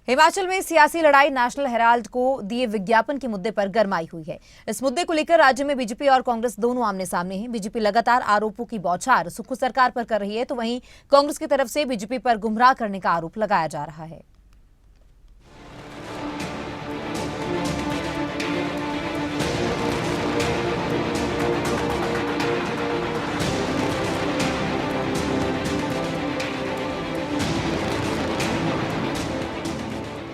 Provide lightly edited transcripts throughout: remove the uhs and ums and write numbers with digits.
हिमाचल में सियासी लड़ाई नेशनल हेराल्ड को दिए विज्ञापन के मुद्दे पर गरमाई हुई है। इस मुद्दे को लेकर राज्य में बीजेपी और कांग्रेस दोनों आमने सामने हैं। बीजेपी लगातार आरोपों की बौछार सुक्खू सरकार पर कर रही है, तो वहीं कांग्रेस की तरफ से बीजेपी पर गुमराह करने का आरोप लगाया जा रहा है।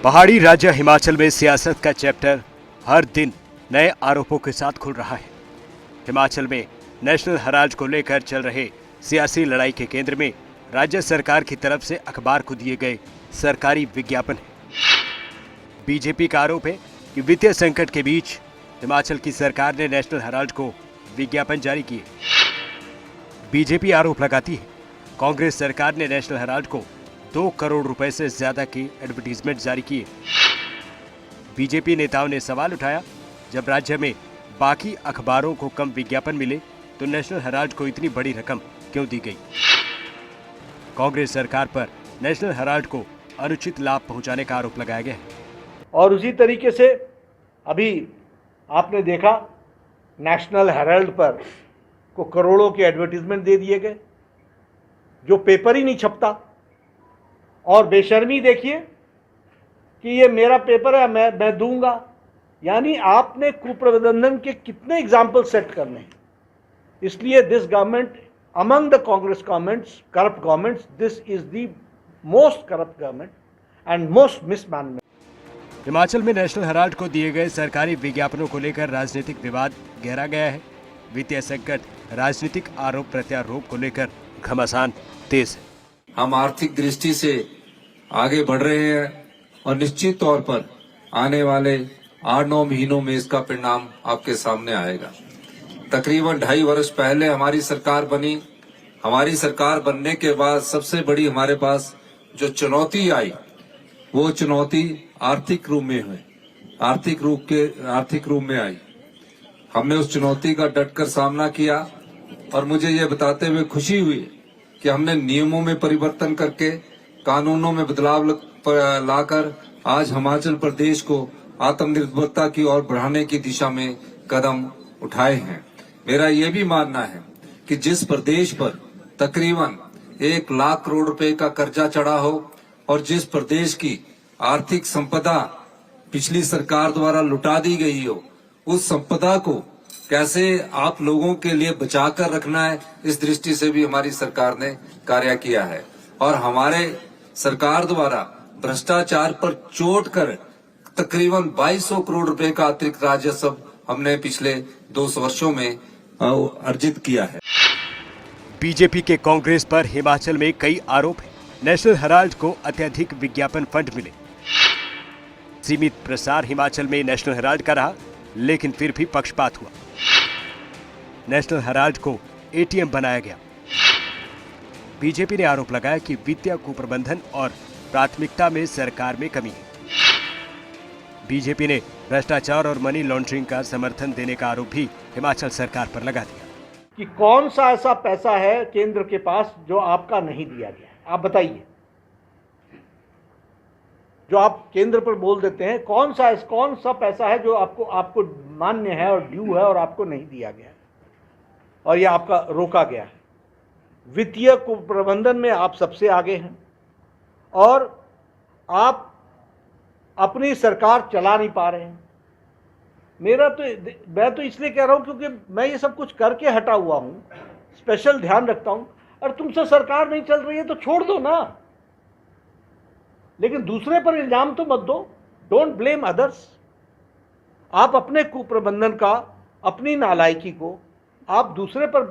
पहाड़ी राज्य हिमाचल में सियासत का चैप्टर हर दिन नए आरोपों के साथ खुल रहा है। हिमाचल में नेशनल हेराल्ड को लेकर चल रहे सियासी लड़ाई के केंद्र में राज्य सरकार की तरफ से अखबार को दिए गए सरकारी विज्ञापन है। बीजेपी का आरोप है कि वित्तीय संकट के बीच हिमाचल की सरकार ने नेशनल हेराल्ड को विज्ञापन जारी किए। बीजेपी आरोप लगाती है कांग्रेस सरकार ने नेशनल हेराल्ड को 2 करोड़ रुपए से ज्यादा की एडवर्टीजमेंट जारी किए। बीजेपी नेताओं ने सवाल उठाया, जब राज्य में बाकी अखबारों को कम विज्ञापन मिले तो नेशनल हेराल्ड को इतनी बड़ी रकम क्यों दी गई। कांग्रेस सरकार पर नेशनल हेराल्ड को अनुचित लाभ पहुंचाने का आरोप लगाया गया है। और उसी तरीके से अभी आपने देखा नेशनल हेराल्ड पर को करोड़ों के एडवर्टीजमेंट दे दिए गए, जो पेपर ही नहीं छपता। और बेशर्मी देखिए कि ये मेरा पेपर है, मैं दूंगा। यानी आपने कुप्रबंधन के कितने एग्जाम्पल सेट करने हैं। इसलिए this government among the Congress governments, corrupt governments, this is the most corrupt government and most mismanagement. Himachal में नेशनल हेराल्ड को दिए गए सरकारी विज्ञापनों को लेकर राजनीतिक विवाद गहरा गया है। वित्तीय संकट, राजनीतिक आरोप प्रत्यारोप को लेकर घमासान तेज है। हम आर्थिक दृष्टि से आगे बढ़ रहे हैं और निश्चित तौर पर आने वाले 8-9 महीनों में इसका परिणाम आपके सामने आएगा। तकरीबन 2.5 वर्ष पहले हमारी सरकार बनी। हमारी सरकार बनने के बाद सबसे बड़ी हमारे पास जो चुनौती आई, वो चुनौती आर्थिक रूप में हुई, आर्थिक रूप में आई। हमने उस चुनौती का डटकर सामना किया और मुझे ये बताते हुए खुशी हुई कि हमने नियमों में परिवर्तन करके, कानूनों में बदलाव लाकर आज हिमाचल प्रदेश को आत्मनिर्भरता की ओर बढ़ाने की दिशा में कदम उठाए हैं। मेरा ये भी मानना है कि जिस प्रदेश पर तकरीबन 1 लाख करोड़ रुपए का कर्जा चढ़ा हो और जिस प्रदेश की आर्थिक संपदा पिछली सरकार द्वारा लुटा दी गई हो, उस संपदा को कैसे आप लोगों के लिए बचाकर रखना है, इस दृष्टि से भी हमारी सरकार ने कार्य किया है। और हमारे सरकार द्वारा भ्रष्टाचार पर चोट कर तकरीबन 2200 करोड़ रुपए का अतिरिक्त राजस्व हमने पिछले 2 वर्षों में अर्जित किया है। बीजेपी के कांग्रेस पर हिमाचल में कई आरोप हैं। नेशनल हेराल्ड को अत्यधिक विज्ञापन फंड मिले। सीमित प्रसार हिमाचल में नेशनल हेराल्ड का रहा, लेकिन फिर भी पक्षपात हुआ। नेशनल हेराल्ड को एटीएम बनाया गया। बीजेपी ने आरोप लगाया कि वित्तीय कुप्रबंधन और प्राथमिकता में सरकार में कमी है। बीजेपी ने भ्रष्टाचार और मनी लॉन्ड्रिंग का समर्थन देने का आरोप भी हिमाचल सरकार पर लगा दिया कि कौन सा ऐसा पैसा है केंद्र के पास जो आपका नहीं दिया गया है, आप बताइए। जो आप केंद्र पर बोल देते हैं, कौन सा पैसा है जो आपको मान्य है और ड्यू है और आपको नहीं दिया गया है और ये आपका रोका गया है। वित्तीय कुप्रबंधन में आप सबसे आगे हैं और आप अपनी सरकार चला नहीं पा रहे हैं। मैं तो इसलिए कह रहा हूं क्योंकि मैं ये सब कुछ करके हटा हुआ हूं, स्पेशल ध्यान रखता हूं। और तुमसे सरकार नहीं चल रही है तो छोड़ दो ना, लेकिन दूसरे पर इल्जाम तो मत दो। Don't blame others. आप अपने कुप्रबंधन का, अपनी नालायकी को आप दूसरे पर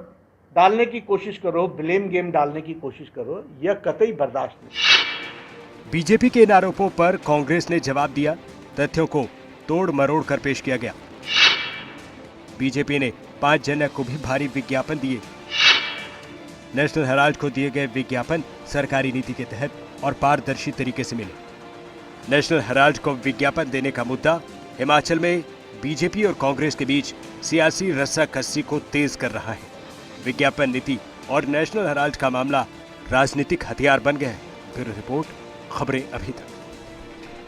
डालने की कोशिश करो, ब्लेम गेम डालने की कोशिश करो, यह कतई बर्दाश्त नहीं। बीजेपी के इन आरोपों पर कांग्रेस ने जवाब दिया। तथ्यों को तोड़ मरोड़ कर पेश किया गया। बीजेपी ने 5 जनक को भी भारी विज्ञापन दिए। नेशनल हेराल्ड को दिए गए विज्ञापन सरकारी नीति के तहत और पारदर्शी तरीके से मिले। नेशनल हेराल्ड को विज्ञापन देने का मुद्दा हिमाचल में बीजेपी और कांग्रेस के बीच सियासी रस्साकसी को तेज कर रहा है। विज्ञापन नीति और नेशनल हेराल्ड का मामला राजनीतिक हथियार बन गया है। ब्यूरो रिपोर्ट, खबरें अभी तक।